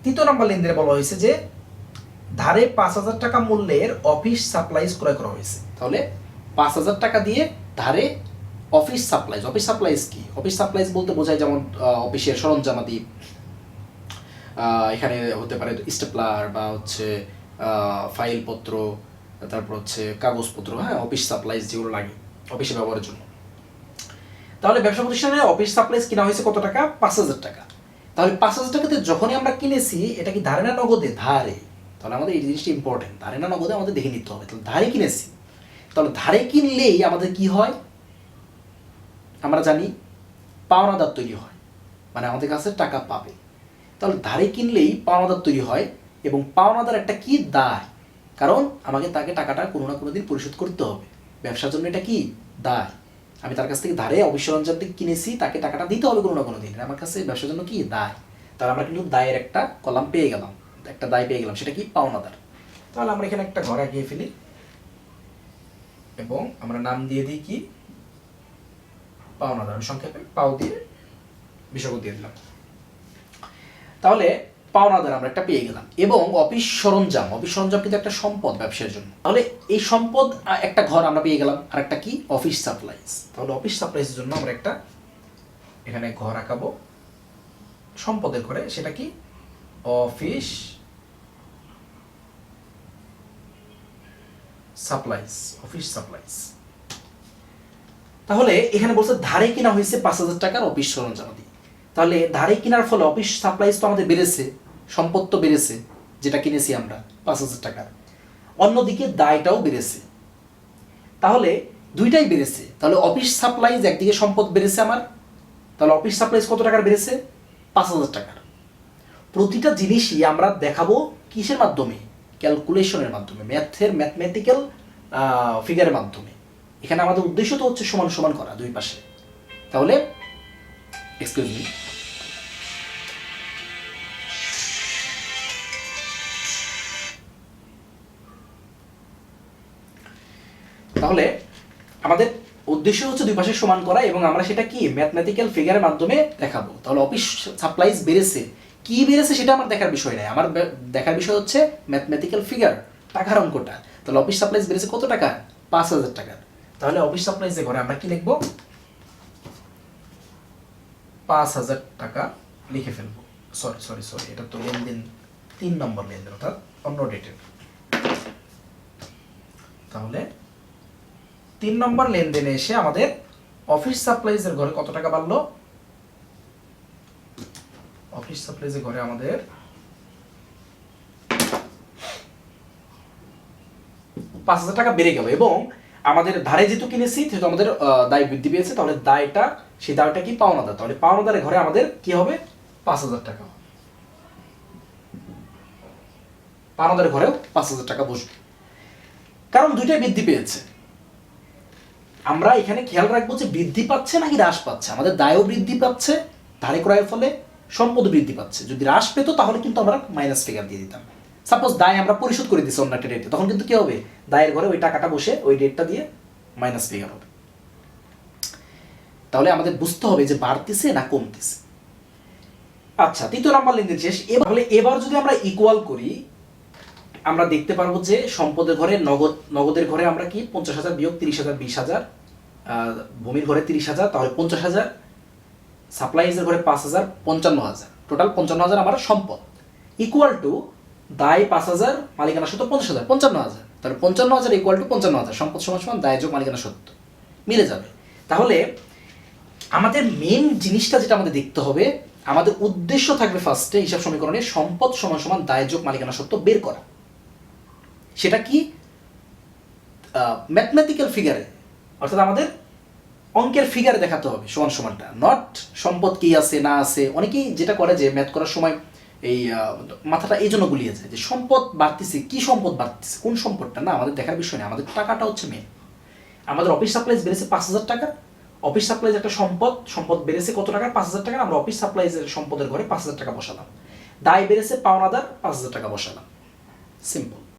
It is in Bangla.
তৃতীয় নম্বর লেনদেনে বলা হয়েছে যে ধারে 5,000 টাকা মূল্যের অফিস সাপ্লাইজ ক্রয় করা হয়েছে। তাহলে 5,000 টাকা দিয়ে ধারে অফিস সাপ্লাইজ। অফিস সাপ্লাইজ কি? অফিস সাপ্লাইজ বলতে বোঝায় যেমন অফিসের সরঞ্জামাদি, এখানে হতে পারে স্টেপলার বা হচ্ছে ফাইলপত্র, তারপর হচ্ছে কাগজপত্র, হ্যাঁ, অফিস সাপ্লাইজ যেগুলো লাগে অফিসে ব্যবহারের জন্য। তাহলে ব্যবসা প্রতিষ্ঠানে অফিস সাপ্লাইজ কিনা হয়েছে কত টাকা? 5,000 টাকা। তাহলে 5,000 টাকাতে যখনই আমরা কিনেছি, এটা কি ধারে না নগদে? ধারে। তাহলে আমাদের এই জিনিসটা ইম্পর্টেন্ট, ধারে না নগদে আমাদের দেখে নিতে হবে। তাহলে ধারে কিনেছি, তাহলে ধারে কিনলেই আমাদের কি হয় আমরা জানি, পাওনাদার তৈরি হয়, মানে আমাদের কাছে টাকা পাবে। তাহলে ধারে কিনলেই পাওনাদার তৈরি হয়, এবং পাওনাদার একটা কি? দায়। কারণ আমাকে তাকে টাকাটা কোনো না কোনো দিন পরিশোধ করতে হবে। ব্যবসার জন্য এটা কি? দায়। আমি তার কাছ থেকে ধারে অফিস সরঞ্জাম থেকে কিনেছি, তাকে টাকাটা দিতে হবে কোনো না কোনো দিন। আমার কাছে ব্যবসার জন্য কি? দায়। তাহলে আমরা কিন্তু দায়ের একটা কলাম পেয়ে গেলাম, একটা দায় পেয়ে গেলাম, সেটা কি? পাওনাদার। তাহলে আমরা এখানে একটা ঘর আঁকিয়ে ফেলি এবং আমরা নাম দিয়ে দিই কি? পাওনাদার। সংক্ষেপে পাও দিয়ে বিষয় দিয়ে দিলাম। তাহলে পাওনাদার আমরা একটা পেয়ে গেলাম। এবং অফিস সরঞ্জাম, অফিস সরঞ্জাম কিন্তু একটা সম্পদ ব্যবসার জন্য। তাহলে এই সম্পদ একটা ঘর আমরা পেয়ে গেলাম, আর একটা কি? Office supplies. তাহলে অফিস সাপ্লাইজের জন্য আমরা একটা এখানে ঘর আঁকাবো সম্পদের ঘরে, সেটা কি? Office supplies. Office supplies. তাহলে এখানে বলছে ধারে কিনা হয়েছে 5,000 টাকার অফিস সরঞ্জাম দিয়ে। তাহলে ধারে কেনার ফলে অফিস সাপ্লাইজ তো আমাদের বেড়েছে, সম্পদ তো বেড়েছে যেটা কিনেছি আমরা 5,000 টাকার। অন্যদিকে দায়টাও বেড়েছে। তাহলে দুইটাই বেড়েছে। তাহলে অফিস সাপ্লাইজ একদিকে সম্পদ বেড়েছে আমার, তাহলে অফিস সাপ্লাইজ কত টাকার বেড়েছে? 5,000 টাকার। প্রতিটা জিনিসই আমরা দেখাবো কিসের মাধ্যমে? ক্যালকুলেশনের মাধ্যমে, ম্যাথমেটিক্যাল ফিগারের মাধ্যমে। এখানে আমাদের উদ্দেশ্য তো হচ্ছে সমান সমান করা দুই পাশে। তাহলে এক্সকিউজ মি, তাহলে আমাদের উদ্দেশ্য হচ্ছে দুই পাশে সমান করা, এবং আমরা সেটা কি? ম্যাথমেটিক্যাল ফিগারের মাধ্যমে দেখাবো। তাহলে অফিস সাপ্লাইজ বেড়েছে, কি বেড়েছে সেটা আমার দেখার বিষয় নয়। আমার দেখার বিষয় হচ্ছে ম্যাথমেটিক্যাল ফিগার, টাকার অঙ্কটা। তাহলে অফিস সাপ্লাইজ বেড়েছে কত টাকা? 5,000 টাকা। তাহলে অফিস সাপ্লাইজের ঘরে আমরা কি লিখবো? 5,000 টাকা লিখে ফেলবো। সরি, এটা তো লেনদেন 3 নম্বর লেনদেন, অর্থাৎ অন্য ডেটের। তাহলে 3 নম্বর লেনদেনে এসে আমাদের অফিস সাপ্লাইজের ঘরে কত টাকা বাড়লো? অফিস সাপ্লাইজের ঘরে আমাদের 5,000 টাকা বেড়ে গেল, এবং আমাদের ধারে যেহেতু কিনেছি সেহেতু আমাদের দায় বৃদ্ধি পেয়েছে। তাহলে দায়টা, সেই দায়টা কি? পাওনাদার। তাহলে পাওনাদারের ঘরে আমাদের কি হবে? 5,000 টাকা। পাওনাদারের ঘরেও 5,000 টাকা বসবে, কারণ দুইটাই বৃদ্ধি পেয়েছে। আমরা এখানে খেয়াল রাখবো যে বৃদ্ধি পাচ্ছে নাকি হ্রাস পাচ্ছে। আমাদের দায়ও বৃদ্ধি পাচ্ছে ধারে ক্রয়ের ফলে, সম্পদ বৃদ্ধি পাচ্ছে। যদি হ্রাস পেত তাহলে কিন্তু আমরা মাইনাস ফিগার দিয়ে দিতাম। সাপোজ দায় আমরা পরিশোধ করে দিচ্ছি অন্য একটা ডেটে, তখন কিন্তু কি হবে? দায়ের ঘরে ওই টাকাটা বসে ওই ডেটটা দিয়ে মাইনাস ফিগার হবে। তাহলে আমাদের বুঝতে হবে যে বাড়তেছে না কমতেছে। আচ্ছা, তৃতীয় নাম্বার লেনদেন শেষ। এবার যদি আমরা ইকুয়াল করি, আমরা দেখতে পারবো যে সম্পদের ঘরে নগদের ঘরে আমরা কি? 50,000 বিয়োগ 30,000 20,000, ভূমির ঘরে 30,000, তাহলে 50,000, সাপ্লাইজের ঘরে 5,000, 55,000, টোটাল 55,000 আমার সম্পদ। ইকুয়াল টু দায় 5,000, মালিকানা সত্ত্ব 50,000, 55,000। তাহলে 55,000 ইকুয়াল টু 55,000, সম্পদ সমান সমান দায় যোগ মালিকানা সত্ত্ব, মিলে যাবে। তাহলে আমাদের মেন জিনিসটা যেটা আমাদের দেখতে হবে, আমাদের উদ্দেশ্য থাকবে ফার্স্টে হিসাব সমীকরণে সম্পদ সমান সমান দায় যোগ মালিকানা সত্ত্ব বের করা। সেটা কি? ম্যাথমেটিক্যাল ফিগারে, অর্থাৎ আমাদের অঙ্কের ফিগারে দেখাতে হবে সমান সমানটা, নট সম্পদ কি আছে না আছে। অনেকেই যেটা করে যে ম্যাথ করার সময় এই মাথাটা এই জন্য গুলিয়ে যায় যে সম্পদ বাড়তেছে, কি সম্পদ বাড়তেছে, কোন সম্পদটা, না আমাদের দেখার বিষয় না। আমাদের টাকাটা হচ্ছে মেন। আমাদের অফিস সাপ্লাইজ বেড়েছে 5,000 টাকা। অফিস সাপ্লাইজ একটা সম্পদ বেড়েছে কত টাকা? 5,000 টাকা। আমরা অফিস সাপ্লাইজের সম্পদের ঘরে 5,000 টাকা বসালাম। দায় বেড়েছে পাওনাদার 5,000 টাকা বসালাম। সিম্পল।